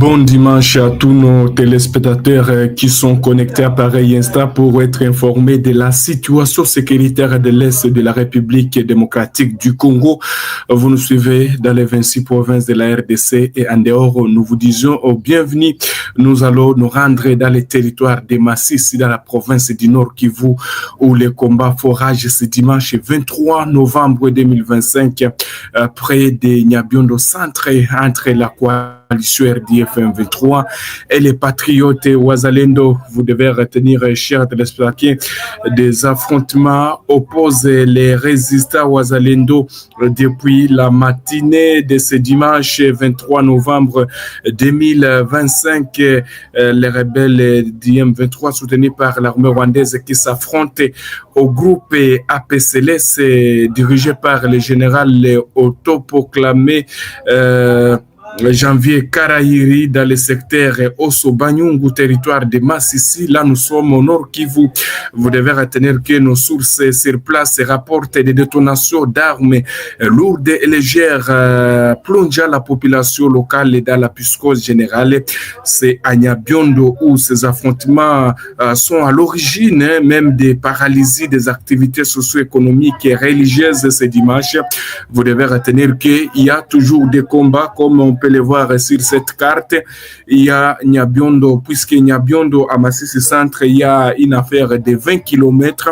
Bon dimanche à tous nos téléspectateurs qui sont connectés à pareil instant pour être informés de la situation sécuritaire de l'Est de la République démocratique du Congo. Vous nous suivez dans les 26 provinces de la RDC et en dehors. Nous vous disons bienvenue. Nous allons nous rendre dans les territoires de Massissi, dans la province du Nord Kivu, où les combats foragent ce dimanche 23 novembre 2025 près de Nyabiondo Centre entre la coalition RDF 23 et les patriotes Wazalendo. Vous devez retenir, chers téléspectateurs, des affrontements opposent les résistants Wazalendo depuis la matinée de ce dimanche 23 novembre 2025. Les rebelles d'IM23 soutenus par l'armée rwandaise qui s'affrontent au groupe APCLS dirigé par le général autoproclamé Janvier Karahiri dans le secteur Osso-Banyungu, territoire de Massissi. Là, nous sommes au Nord Kivu. Vous devez retenir que nos sources sur place rapportent des détonations d'armes lourdes et légères plongeant la population locale dans la psychose générale. C'est à Nyabiondo où ces affrontements sont à l'origine même des paralysies des activités socio-économiques et religieuses ce dimanche. Vous devez retenir qu'il y a toujours des combats comme on peut les voir sur cette carte. Il y a Nyabiondo, puisque Nyabiondo à Massissi Centre, il y a une affaire de 20 km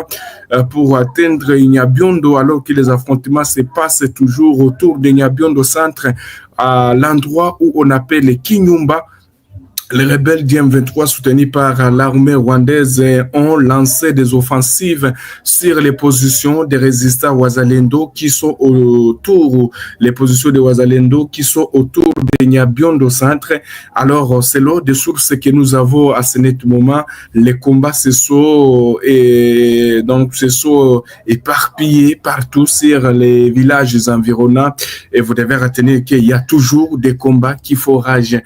pour atteindre Nyabiondo, alors que les affrontements se passent toujours autour de Nyabiondo Centre, à l'endroit où on appelle Kinyumba. Les rebelles d'IM23 soutenus par l'armée rwandaise ont lancé des offensives sur les positions des résistants Wazalendo qui sont autour, les positions des Wazalendo qui sont autour de Nyabiondo Centre. Alors, selon des sources que nous avons à ce net moment, les combats se sont éparpillés partout sur les villages environnants. Et vous devez retenir qu'il y a toujours des combats qui foragent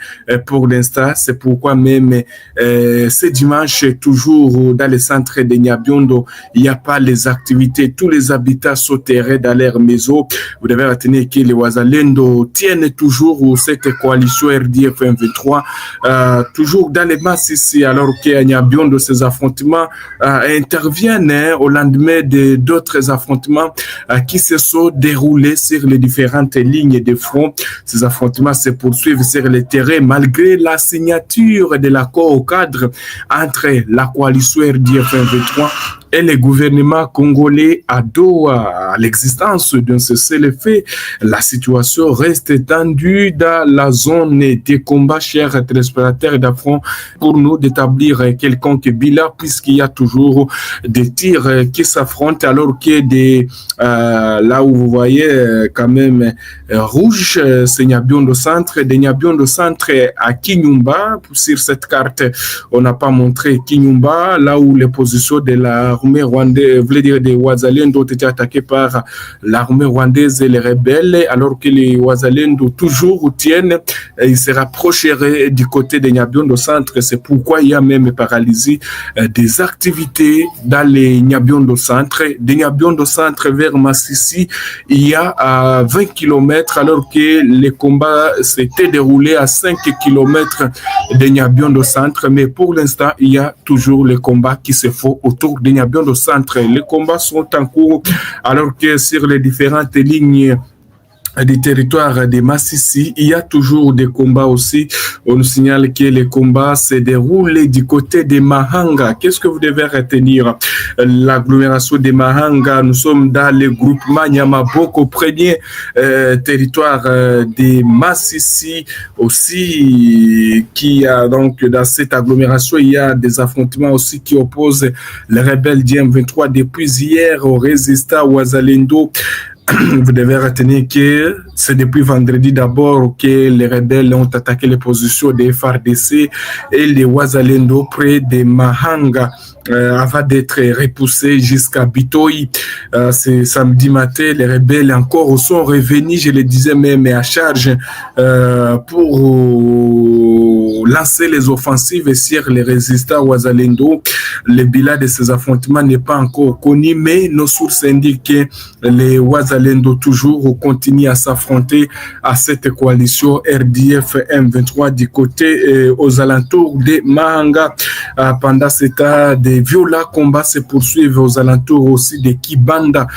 pour l'instant. C'est pourquoi même ce dimanche, toujours dans le centre de Nyabiondo, il n'y a pas les activités. Tous les habitants sauteraient dans leur maison. Vous devez retenir que les Wazalendo tiennent toujours cette coalition RDF 23, toujours dans les masses ici, alors qu'à Nyabiondo, ces affrontements interviennent au lendemain d'autres affrontements qui se sont déroulés sur les différentes lignes de front. Ces affrontements se poursuivent sur le terrain malgré la signature de l'accord au cadre entre la coalition RDF 23 et le gouvernement congolais à Doha. À l'existence d'un cessez-le-feu, la situation reste tendue dans la zone des combats, chers téléspectateurs d'affront, pour nous d'établir quelconque bilan, puisqu'il y a toujours des tirs qui s'affrontent, alors que là où vous voyez quand même rouge, c'est Nyabiondo Centre, de Nyabiondo Centre à Kinyumba. Sur cette carte, on n'a pas montré Kinyumba, là où les positions de l'armée rwandaise, voulait dire des Wazalendo, ont été attaqués par l'armée rwandaise et les rebelles, alors que les Wazalendo toujours tiennent, ils se rapprocheraient du côté de Nyabiondo Centre. C'est pourquoi il y a même paralysie des activités dans les Nyabiondo Centre. De Nyabiondo Centre vers Massissi, il y a 20 km, alors que les combats s'étaient déroulés à 5 km de Nyabiondo Centre. Mais pour l'instant, il y a toujours les combats qui se font autour de Nyabiondo Centre. Les combats sont en cours, alors que sur les différentes lignes des territoires de Massissi, il y a toujours des combats aussi. On nous signale que les combats se déroulent du côté de Mahanga. Qu'est-ce que vous devez retenir? L'agglomération de Mahanga, nous sommes dans le groupement Nyamaboko, premier territoire de Massissi aussi, qui a donc dans cette agglomération, il y a des affrontements aussi qui opposent les rebelles d'IM23 depuis hier aux résistants Wazalendo. Vous devez retenir que c'est depuis vendredi d'abord que les rebelles ont attaqué les positions des FARDC et les Wazalendo près de Mahanga avant d'être repoussés jusqu'à Bitoyi. C'est samedi matin, les rebelles encore sont revenus, je le disais même, à charge pour lancer les offensives sur les résistants Wazalendo. Le bilan de ces affrontements n'est pas encore connu, mais nos sources indiquent que les Wazalendo toujours continuent à s'affronter à cette coalition RDF M23 du côté aux alentours de Mahanga. Pendant ce temps, des violents combats se poursuivent aux alentours aussi de Kibanda,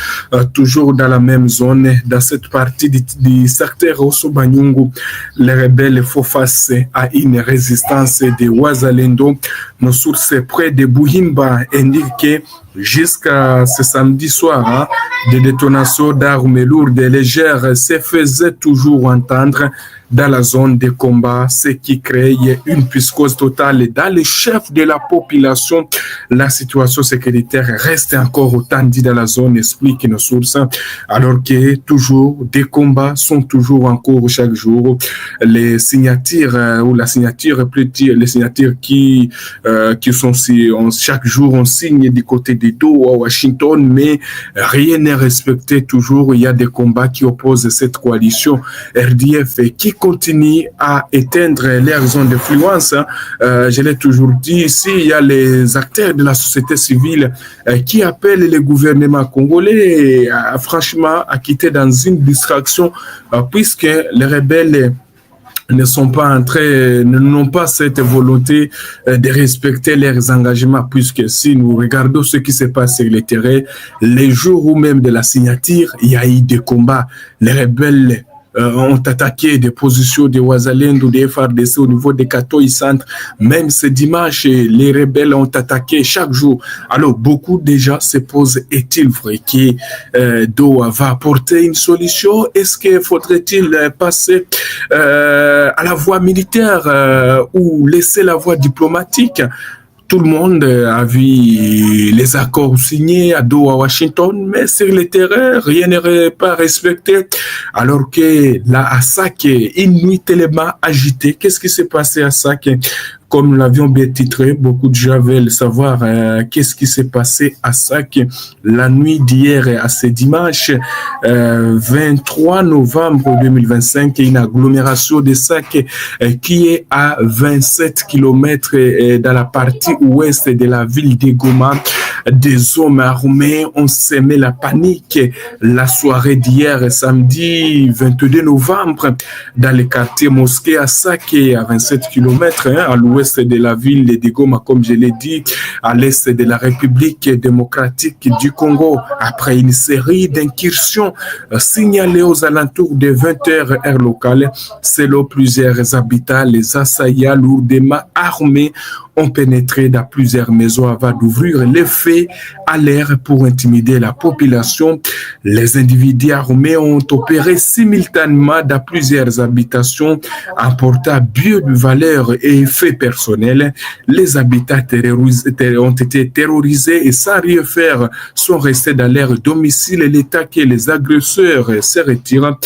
toujours dans la même zone. Dans cette partie du secteur Osobanyungu, les rebelles font face à une résistance de Wazalendo. Nos sources près de Buhimba indiquent que jusqu'à ce samedi soir, des détonations d'armes lourdes et légères se faisaient toujours entendre dans la zone de combat, ce qui crée une psychose totale dans les chefs de la population. La situation sécuritaire reste encore tendue dans la zone, expliquent nos sources, alors que toujours des combats sont toujours en cours chaque jour. Les signatures ou la signature plutôt les signatures qui sont chaque jour on signe du côté de Doha, Washington, mais rien n'est respecté. Toujours il y a des combats qui opposent cette coalition RDF et qui continue à éteindre leurs zones d'influence. Je l'ai toujours dit, ici, il y a les acteurs de la société civile qui appellent le gouvernement congolais franchement à quitter dans une distraction puisque les rebelles n'ont pas cette volonté de respecter leurs engagements, puisque si nous regardons ce qui se passe sur le terrain, les jours où même de la signature, il y a eu des combats. Les rebelles ont attaqué des positions de Wazalendo, des FRDC au niveau des Katoy Centre. Même ce dimanche, les rebelles ont attaqué chaque jour. Alors, beaucoup déjà se posent, est-il vrai que Doha va apporter une solution? Est-ce qu'il faudrait-il passer à la voie militaire ou laisser la voie diplomatique? Tout le monde a vu les accords signés à Doha, Washington, mais sur le terrain, rien n'est pas respecté. Alors que là, à Sake, une nuit tellement agitée. Qu'est-ce qui s'est passé à Sake? Comme nous l'avions bien titré, beaucoup de gens veulent savoir qu'est-ce qui s'est passé à Sake la nuit d'hier à ce dimanche 23 novembre 2025. Une agglomération de Sake qui est à 27 km dans la partie ouest de la ville de Goma. Des hommes armés ont semé la panique la soirée d'hier, samedi 22 novembre, dans le quartier Mosquée à Sake, à 27 km à l'ouest de la ville de Goma, comme je l'ai dit, à l'est de la République démocratique du Congo. Après une série d'incursions signalées aux alentours de 20h heure locale, selon plusieurs habitants, les assaillants lourdement armés ont pénétré dans plusieurs maisons avant d'ouvrir les feux à l'air pour intimider la population. Les individus armés ont opéré simultanément dans plusieurs habitations, emportant biens de valeur et faits personnels. Les habitants ont été terrorisés et sans rien faire sont restés dans leur domicile. L'État que les agresseurs se retirent.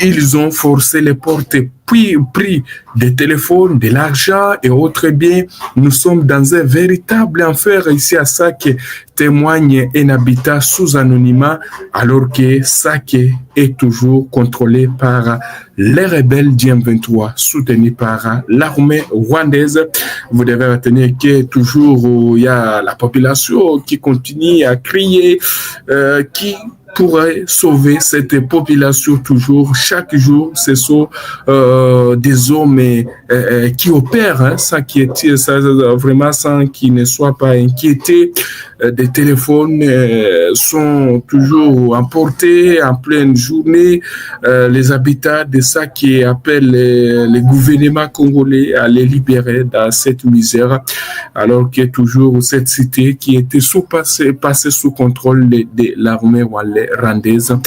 Ils ont forcé les portes, puis pris des téléphones, de l'argent et autres biens. Nous sommes dans un véritable enfer ici à Sake, témoigne un habitat sous anonymat, alors que Sake est toujours contrôlé par les rebelles du M23, soutenus par l'armée rwandaise. Vous devez retenir que toujours il y a la population qui continue à crier, qui pourrait sauver cette population toujours. Chaque jour, ce sont des hommes qui opèrent sans vraiment sans qu'ils ne soient pas inquiétés. Des téléphones sont toujours emportés en pleine journée. Les habitants de ça qui appellent le gouvernement congolais à les libérer dans cette misère, alors que toujours cette cité qui était passée sous contrôle de l'armée rwandaise.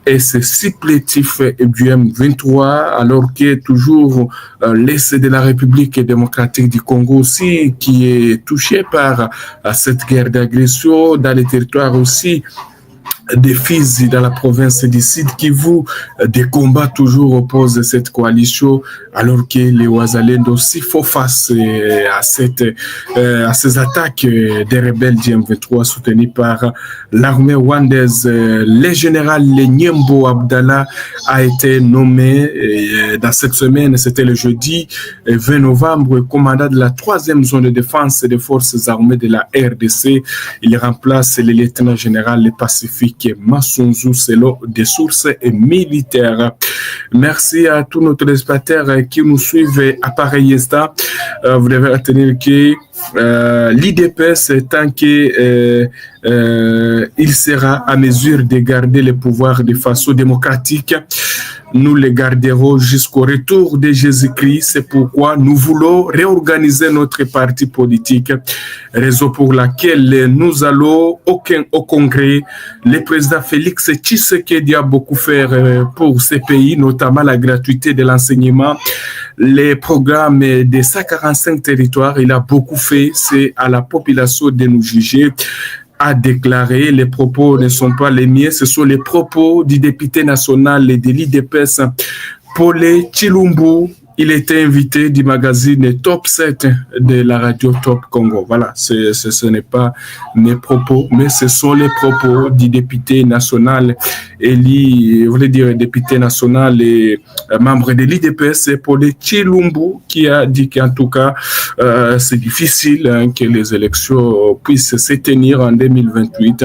Et c'est supplétif du M23, alors que toujours l'Est de la République démocratique du Congo aussi, qui est touché par cette guerre d'agression dans les territoires aussi des Fizi dans la province du Sud Kivu. Des combats toujours opposent cette coalition, alors que les Ouazalendo aussi font face à ces attaques des rebelles du M23 soutenus par l'armée rwandaise. Le général Nyembo Abdallah a été nommé dans cette semaine, c'était le jeudi 20 novembre, commandant de la 3e zone de défense des forces armées de la RDC. Il remplace le lieutenant-général Pacifique Massunzu selon des sources militaires. Merci à tous nos téléspectateurs qui nous suivent à pareil instant. Vous devez retenir que l'IDPS, tant qu'il sera à mesure de garder le pouvoir de façon démocratique, nous les garderons jusqu'au retour de Jésus-Christ. C'est pourquoi nous voulons réorganiser notre parti politique, raison pour laquelle nous allons au Congrès. Le président Félix Tshisekedi a beaucoup fait pour ces pays, notamment la gratuité de l'enseignement, les programmes des 145 territoires. Il a beaucoup fait, c'est à la population de nous juger. A déclaré, les propos ne sont pas les miens, ce sont les propos du député national de l'IDPS, Paul Chilumbu. Il était invité du magazine Top 7 de la radio Top Congo. Voilà, ce n'est pas mes propos, mais ce sont les propos du député national élu, je voulais dire député national et membre de l'IDPS, Paul Chilumbu, qui a dit qu'en tout cas, c'est difficile que les élections puissent se tenir en 2028.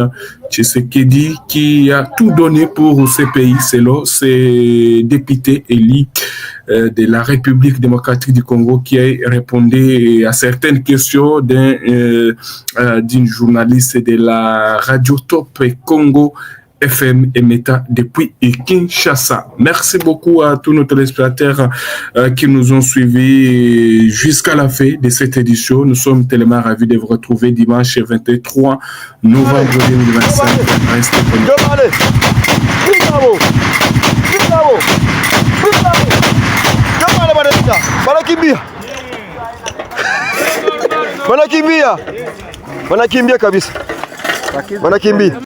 Tshisekedi qui a tout donné pour ce pays selon ces députés élus de la République démocratique du Congo, qui a répondu à certaines questions d'une journaliste de la radio Top Congo FM et Meta depuis Kinshasa. Merci beaucoup à tous nos téléspectateurs qui nous ont suivis jusqu'à la fin de cette édition. Nous sommes tellement ravis de vous retrouver dimanche 23 novembre 2025. Restez connectés. Wanakimbia kabisa, wanakimbia.